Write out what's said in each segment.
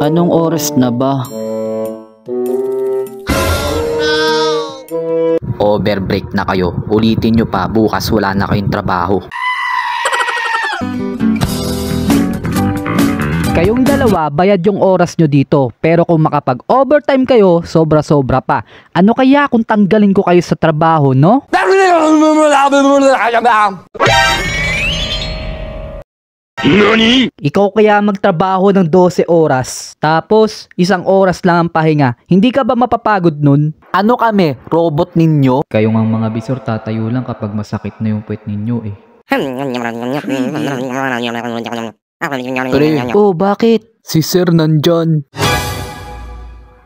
Anong oras na ba? Overbreak na kayo. Ulitin nyo pa, bukas wala na kayong trabaho. Kayong dalawa, bayad yung oras nyo dito. Pero kung makapag-overtime kayo, sobra-sobra pa. Ano kaya kung tanggalin ko kayo sa trabaho, no? NANI?! Ikaw kaya magtrabaho ng 12 oras, tapos 1 oras lang ang pahinga. Hindi ka ba mapapagod nun? Ano kami? Robot ninyo? Kayo ngang mga bisor tatayo lang kapag masakit na yung puwet ninyo eh. Pre, oh bakit? Si sir nandyan.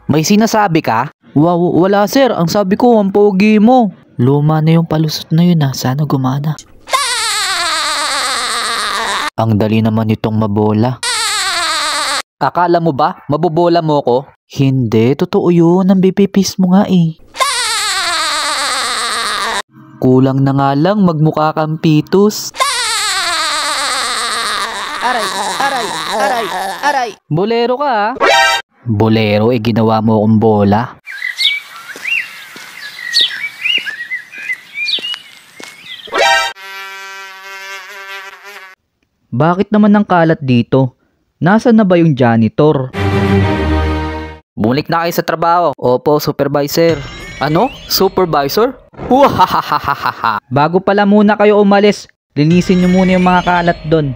May sinasabi ka? Wow, wala sir. Ang sabi ko, ang pogi mo. Luma na yung palusot na yun sana gumana. Ang dali naman itong mabola. Akala mo ba, mabobola mo ko? Hindi, totoo yun. Ang bipipis mo nga eh. Kulang na nga lang magmukha kang pitus. Aray. Bolero ka ha? Bolero ginawa mo akong bola. Bakit naman ang kalat dito? Nasaan na ba yung janitor? Bumalik na kayo sa trabaho. Opo, supervisor. Ano? Supervisor? Wahahahaha. Bago pala muna kayo umalis, linisin nyo muna yung mga kalat doon.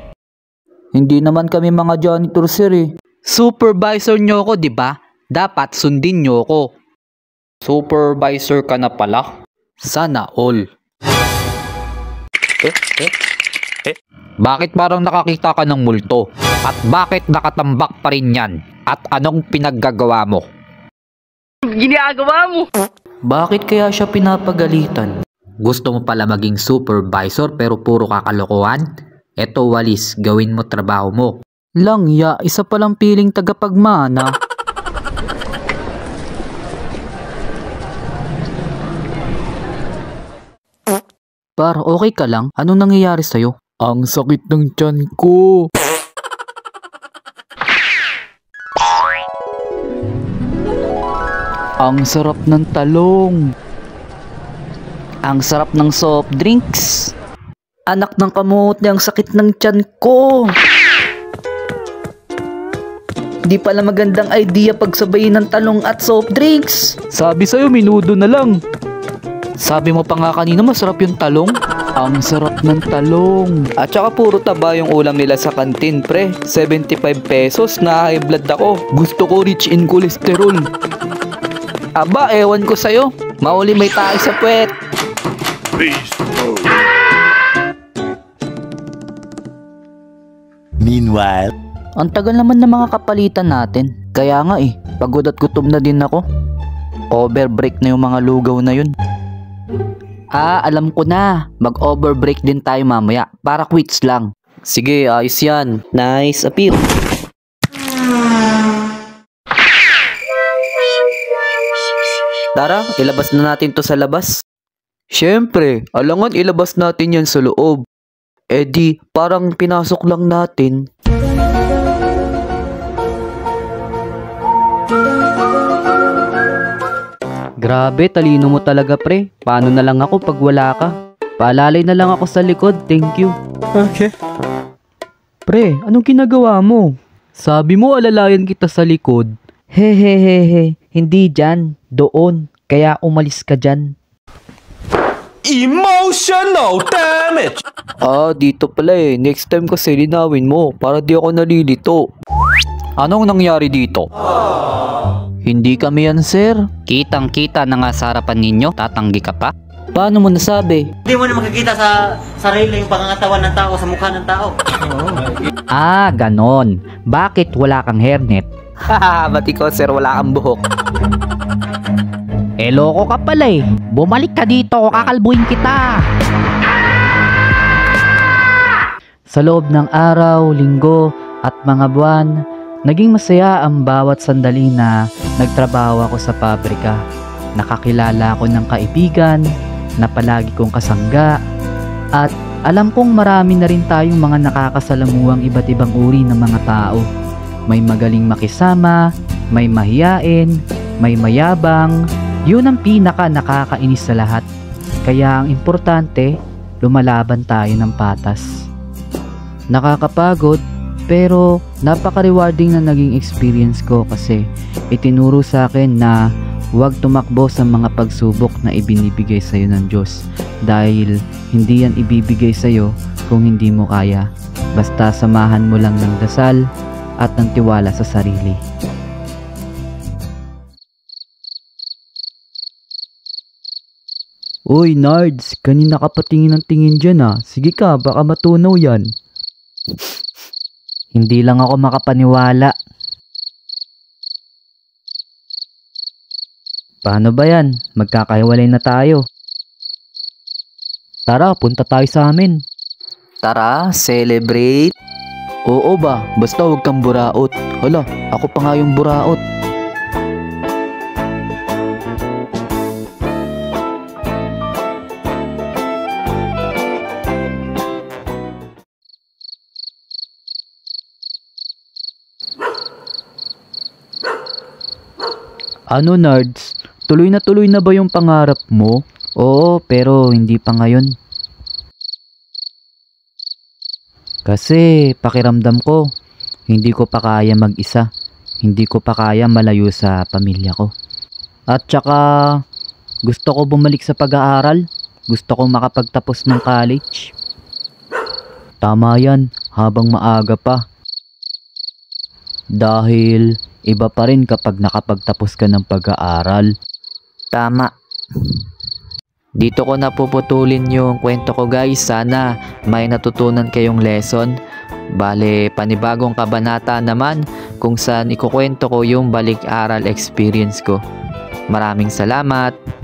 Hindi naman kami mga janitor sir eh. Supervisor nyo ko, di ba? Dapat sundin nyo ko. Supervisor ka na pala? Sana all. Bakit parang nakakita ka ng multo? At bakit nakatambak pa rin yan? At anong pinaggagawa mo? Ginagawa mo! Bakit kaya siya pinapagalitan? Gusto mo pala maging supervisor pero puro kakalokohan? Eto walis, gawin mo trabaho mo. Langya, isa palang piling tagapagmana. Par, okay ka lang? Anong nangyayari sa'yo? Ang sakit ng tiyan ko. Ang sarap ng talong. Ang sarap ng soft drinks. Anak ng kamote, ang sakit ng tiyan ko. Di pala magandang idea pagsabayin ng talong at soft drinks. Sabi sa'yo, minudo na lang. Sabi mo pa nga kanina masarap yung talong. Ang sarap ng talong. At saka puro taba yung ulam nila sa kantin, pre. 75 pesos na high blood ako. Gusto ko rich in cholesterol. Aba, ewan ko sa'yo. Mauli may tayo sa puwet. Meanwhile, ang tagal naman ng mga kapalitan natin. Kaya nga eh, pagod at gutom na din ako. Overbreak na yung mga lugaw na yun. Alam ko na. Mag-overbreak din tayo mamaya para quits lang. Sige, ayos yan. Nice appeal. Tara, ilabas na natin to sa labas. Siyempre, alangan ilabas natin yan sa loob. Eh di, parang pinasok lang natin. Grabe, talino mo talaga pre. Paano na lang ako pag wala ka? Paalalay na lang ako sa likod, thank you. okay. Pre, anong ginagawa mo? Sabi mo alalayan kita sa likod. Hehehehe, hindi dyan, doon. Kaya umalis ka dyan. Emotional damage! Dito pala eh. Next time kasi linawin mo para di ako nalilito. Anong nangyari dito? Hindi kami yan, sir. Kitang-kita na nga sa harapan ninyo. Tatanggi ka pa? Paano mo nasabi? Hindi mo na makikita sa sarili yung pangangatawan ng tao sa mukha ng tao. Ganon. Bakit wala kang hairnet? Haha, ba't ikaw, sir, wala kang buhok? Loko ka pala eh. Bumalik ka dito, kakalbuhin kita. Sa loob ng araw, linggo, at mga buwan, naging masaya ang bawat sandali na nagtrabaho ako sa pabrika. Nakakilala ako ng kaibigan na palagi kong kasangga at alam kong marami na rin tayong mga nakakasalamuhang iba't ibang uri ng mga tao. May magaling makisama, may mahiyain, may mayabang. Yun ang pinaka nakakainis sa lahat. Kaya ang importante, lumalaban tayo ng patas. Nakakapagod, pero napaka-rewarding na naging experience ko kasi itinuro sa akin na huwag tumakbo sa mga pagsubok na ibinibigay sa'yo ng Diyos dahil hindi yan ibibigay sa'yo kung hindi mo kaya. Basta samahan mo lang ng dasal at ng tiwala sa sarili. Uy, Nards, kanina ka patingin ng tingin dyan ah. Sige ka, baka matunaw yan. Hindi lang ako makapaniwala. Paano ba yan? Magkakahiwalay na tayo. Tara, punta tayo sa amin. Tara, celebrate. Oo ba, basta huwag kang buraot. Hala, ako pa nga yung buraot. Ano, Nards? Tuloy na ba yung pangarap mo? Oo, pero hindi pa ngayon. Kasi pakiramdam ko, hindi ko pa kaya mag-isa. Hindi ko pa kaya malayo sa pamilya ko. At saka, gusto ko bumalik sa pag-aaral. Gusto ko makapagtapos ng college. Tama yan, habang maaga pa. Dahil iba pa rin kapag nakapagtapos ka ng pag-aaral. Tama. Dito ko na puputulin yung kwento ko guys. Sana may natutunan kayong lesson. Bale, panibagong kabanata naman kung saan ikukwento ko yung balik-aral experience ko. Maraming salamat!